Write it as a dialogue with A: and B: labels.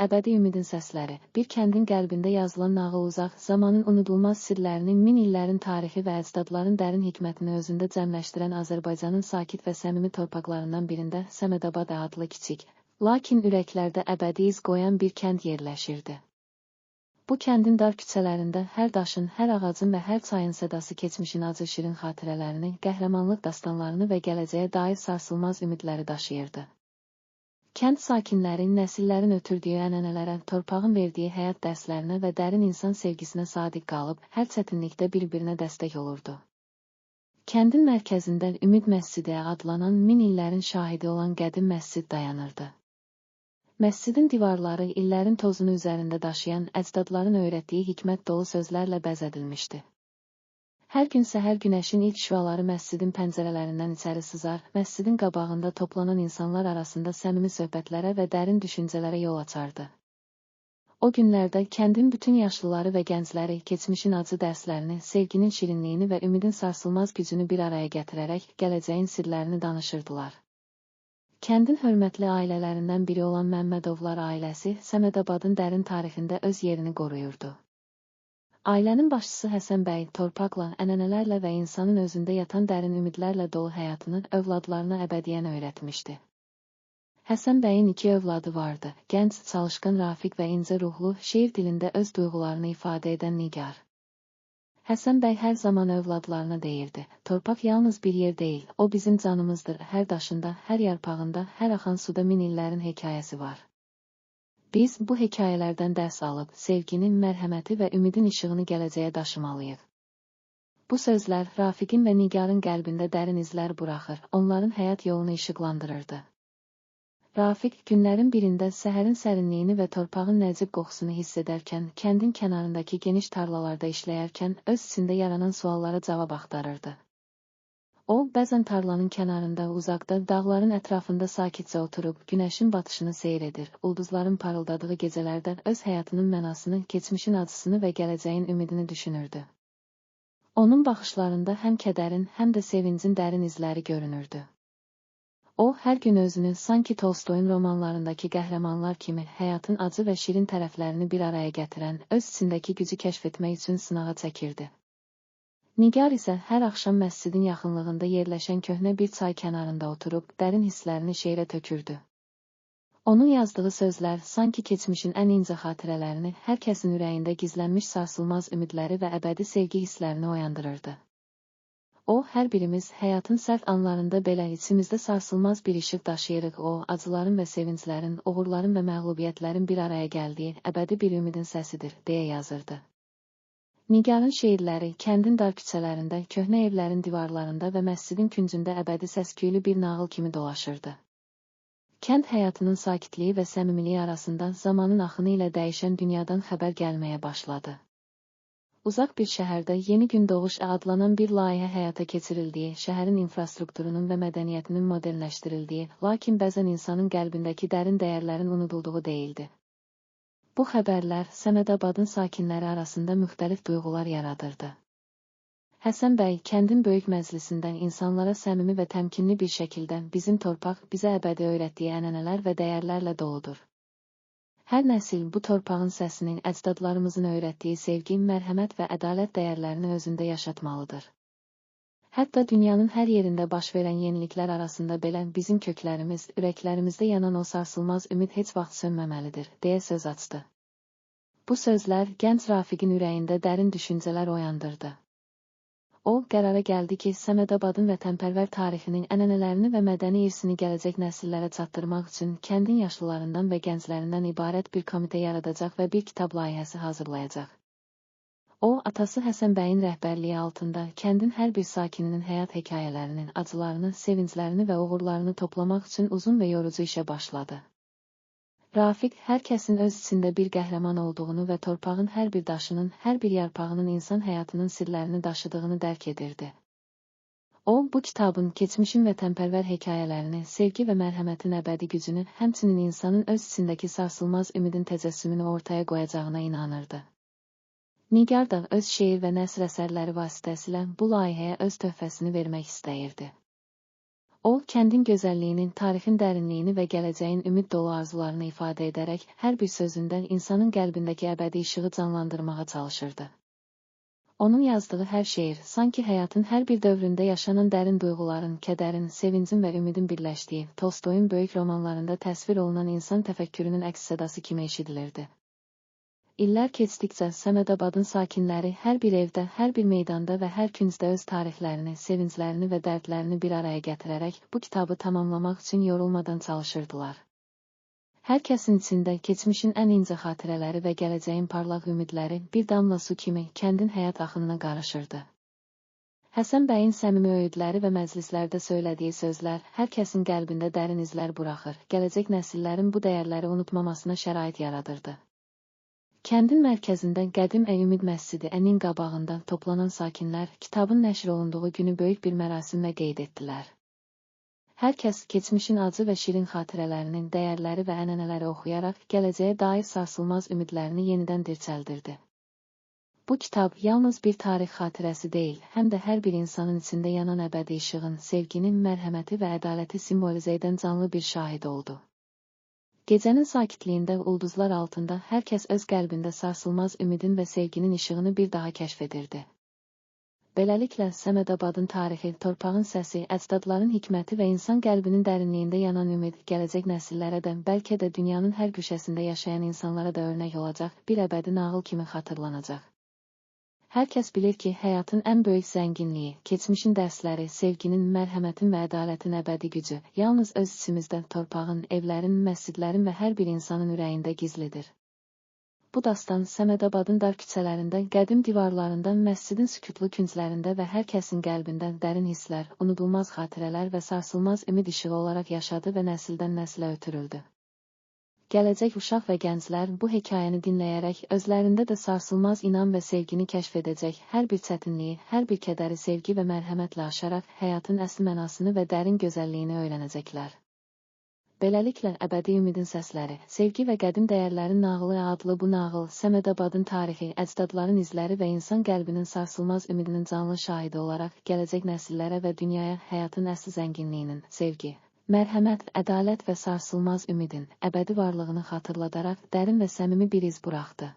A: Əbədi ümidin səsləri, bir kəndin qəlbində yazılan nağıl uzaq, zamanın unudulmaz sirlərini, min illərin tarixi və əcdadların dərin hikmətini özündə cəmləşdirən Azərbaycanın sakit və səmimi torpaqlarından birində Səmədabad adlı kiçik, lakin ürəklərdə əbədi iz qoyan bir kənd yerləşirdi. Bu kəndin dar küçələrində hər daşın, hər ağacın və hər çayın sədası keçmişin acı şirin xatirələrini, qəhrəmanlıq dastanlarını və gələcəyə dair sarsılmaz ümidləri daşıyırdı. Kənd sakinləri nəsillərin ötürdüyü ənənələrə, torpağın verdiyi həyat dərslərinə və dərin insan sevgisinə sadiq qalıb, hər çətinlikdə bir-birinə dəstək olurdu. Kəndin mərkəzində Ümid Məscidi adlanan min illərin şahidi olan qədim məscid dayanırdı. Məscidin divarları illərin tozunu üzərində daşıyan əcdadların öyrətdiyi hikmət dolu sözlərlə bəzədilmişdi. Hər gün səhər günəşin ilk şüaları məscidin pəncərələrindən içəri sızar, məscidin qabağında toplanan insanlar arasında səmimi söhbətlərə və dərin düşüncələrə yol açardı. O günlərdə kəndin bütün yaşlıları və gəncləri keçmişin acı dərslərini, sevginin şirinliyini və ümidin sarsılmaz gücünü bir araya gətirərək gələcəyin sirlərini danışırdılar. Kəndin hörmətli ailələrindən biri olan Məmmədovlar ailəsi Səmədabadın dərin tarixində öz yerini qoruyurdu. Ailənin başçısı Həsən bəy torpaqla, ənənələrlə və insanın özündə yatan dərin ümidlərlə dolu həyatını övladlarına əbədiyyən öyrətmişdi. Həsən bəyin 2 övladı vardı, gənc, çalışqan Rafiq və incə ruhlu, şeir dilində öz duyğularını ifadə edən Nigar. Həsən bəy hər zaman övladlarına deyirdi, torpaq yalnız bir yer deyil, o bizim canımızdır, hər daşında, hər yarpağında, hər axan suda min illərin hekayəsi var. Biz bu hekayələrdən dərs alıb, sevginin, mərhəməti və ümidin işığını gələcəyə daşımalıyıq. Bu sözlər Rafiqin və Nigarın qəlbində dərin izlər buraxır, onların həyat yolunu işıqlandırırdı. Rafiq günlərin birində səhərin sərinliyini və torpağın nəcib qoxusunu hiss edərkən, kəndin kənarındakı geniş tarlalarda işləyərkən öz içində yaranan suallara cavab axtarırdı. O, bəzən tarlanın kənarında, uzaqda, dağların ətrafında sakitcə oturub, günəşin batışını seyr edir, ulduzların parıldadığı gecələrdən öz həyatının mənasını, keçmişin acısını və gələcəyin ümidini düşünürdü. Onun baxışlarında həm kədərin, həm də sevincin dərin izləri görünürdü. O, hər gün özünü sanki Tolstoyun romanlarındakı qəhrəmanlar kimi həyatın acı və şirin tərəflərini bir araya gətirən, öz içindəki gücü kəşf etmək üçün sınağa çəkirdi. Nigar isə hər axşam məscidin yaxınlığında yerləşən köhnə bir çay kənarında oturub, dərin hisslərini şeirə tökürdü. Onun yazdığı sözlər sanki keçmişin ən incə xatirələrini, hər kəsin ürəyində gizlənmiş sarsılmaz ümidləri və əbədi sevgi hisslərini oyandırırdı. O, hər birimiz həyatın sərt anlarında belə içimizdə sarsılmaz bir işıq daşıyırıq, o, acıların və sevinclərin, uğurların və məğlubiyyətlərin bir araya gəldiyi, əbədi bir ümidin səsidir, deyə yazırdı. Nigarın şeirləri, kəndin dar küçələrində, köhnə evlərin divarlarında və məscidin küncündə əbədi səsküylü bir nağıl kimi dolaşırdı. Kənd həyatının sakitliyi və səmimiliyi arasında zamanın axını ilə dəyişən dünyadan xəbər gəlməyə başladı. Uzaq bir şəhərdə Yeni Gün Doğuş adlanan bir layihə həyata keçirildiyi, şəhərin infrastrukturunun və mədəniyyətinin modelləşdirildiyi, lakin bəzən insanın qəlbindəki dərin dəyərlərin unudulduğu deyildi. Bu xəbərlər Səmədabadın sakinləri arasında müxtəlif duyğular yaradırdı. Həsən bəy, kəndin böyük məclisindən insanlara səmimi və təmkinli bir şəkildə bizim torpaq bizə əbədi öyrətdiyi ənənələr və dəyərlərlə doludur. Hər nəsil bu torpağın səsinin, əcdadlarımızın öyrətdiyi sevgi, mərhəmət və ədalət dəyərlərini özündə yaşatmalıdır. Hətta dünyanın hər yerində baş verən yeniliklər arasında belə bizim köklərimiz, ürəklərimizdə yanan o sarsılmaz ümid heç vaxt sönməməlidir, deyə söz açdı. Bu sözlər gənc Rafiqin ürəyində dərin düşüncələr oyandırdı. O, qərara gəldi ki, Səmədabadın vətənpərvər tarixinin, ənənələrini və mədəni irsini gələcək nəsillərə çatdırmaq üçün kəndin yaşlılarından və gənclərindən ibarət bir komitə yaradacaq və bir kitab layihəsi hazırlayacaq. O, atası Həsən bəyin rəhbərliyi altında kəndin hər bir sakininin həyat hekayələrinin, acılarını, sevinclərini və uğurlarını toplamaq üçün uzun və yorucu işə başladı. Rafiq, hər kəsin öz içində bir qəhrəman olduğunu və torpağın hər bir daşının, hər bir yarpağının insan həyatının sirlərini daşıdığını dərk edirdi. O, bu kitabın keçmişin vətənpərvər hekayələrini, sevgi və mərhəmətin əbədi gücünü, həmçinin insanın öz içindəki sarsılmaz ümidin təcəssümünü ortaya qoyacağına inanırdı. Nigar da öz şeir və nəsr əsərləri vasitəsilə bu layihəyə öz töhfəsini vermək istəyirdi. O, kəndin gözəlliyinin, tarixin dərinliyini və gələcəyin ümid dolu arzularını ifadə edərək, hər bir sözündən insanın qəlbindəki əbədi işığı canlandırmağa çalışırdı. Onun yazdığı hər şeir, sanki həyatın hər bir dövründə yaşanan dərin duyğuların, kədərin, sevincin və ümidin birləşdiyi, Tolstoyun böyük romanlarında təsvir olunan insan təfəkkürünün əks sədası kimi eşidilirdi. İllər keçdikcə Səmədabadın sakinləri hər bir evdə, hər bir meydanda və hər küncdə öz tarixlərini, sevinclərini və dərdlərini bir araya gətirərək bu kitabı tamamlamaq üçün yorulmadan çalışırdılar. Hər kəsin içində keçmişin ən incə xatirələri və gələcəyin parlaq ümidləri bir damla su kimi kəndin həyat axınına qarışırdı. Həsən bəyin səmimi öyüdləri və məclislərdə söylədiyi sözlər hər kəsin qəlbində dərin izlər buraxır, gələcək nəsillərin bu dəyərləri unutmamasına şərait yaradırdı. Kəndin mərkəzində qədim Ümid məscidi Ənin qabağında toplanan sakinlər kitabın nəşr olunduğu günü böyük bir mərasimlə qeyd etdilər. Hər kəs keçmişin acı və şirin xatirələrinin, dəyərləri və ənənələri oxuyaraq gələcəyə dair sarsılmaz ümidlərini yenidən dirçəldirdi. Bu kitab yalnız bir tarix xatirəsi deyil, həm də hər bir insanın içində yanan əbədi işığın, sevginin, mərhəməti və ədaləti simvolizə edən canlı bir şahid oldu. Gecənin sakitliyində, ulduzlar altında hər kəs öz qəlbində sarsılmaz ümidin və sevginin işığını bir daha kəşf edirdi. Beləliklə, Səmədabadın tarixi, torpağın səsi, əcdadların hikməti və insan qəlbinin dərinliyində yanan ümid, gələcək nəsillərə də, bəlkə də dünyanın hər köşəsində yaşayan insanlara da örnək olacaq, bir əbədi nağıl kimi xatırlanacaq. Hər kəs bilir ki, həyatın ən böyük zənginliyi, keçmişin dərsləri, sevginin, mərhəmətin və ədalətin əbədi gücü, yalnız öz içimizdə torpağın, evlərin, məscidlərin və hər bir insanın ürəyində gizlidir. Bu dastan Səmədabadın dar küçələrində, qədim divarlarından, məscidin sükutlu künclərində və hər kəsin qəlbində dərin hisslər, unudulmaz xatirələr və sarsılmaz ümid işığı olaraq yaşadı və nəsildən nəslə ötürüldü. Gələcək uşaq və gənclər bu hekayəni dinləyərək özlərində də sarsılmaz inam və sevgini kəşf edəcək, hər bir çətinliyi, hər bir kədəri sevgi və mərhəmətlə aşaraq həyatın əsl mənasını və dərin gözəlliyini öyrənəcəklər. Beləliklə, əbədi ümidin səsləri, sevgi və qədim dəyərlərin nağılı adlı bu nağıl, Səmədabadın tarixi, əcdadların izləri və insan qəlbinin sarsılmaz ümidinin canlı şahidi olaraq gələcək nəsillərə və dünyaya həyatın əsl zənginliyinin, sevgi, mərhəmət, ədalət və sarsılmaz ümidin, əbədi varlığını xatırladaraq dərin və səmimi bir iz buraxdı.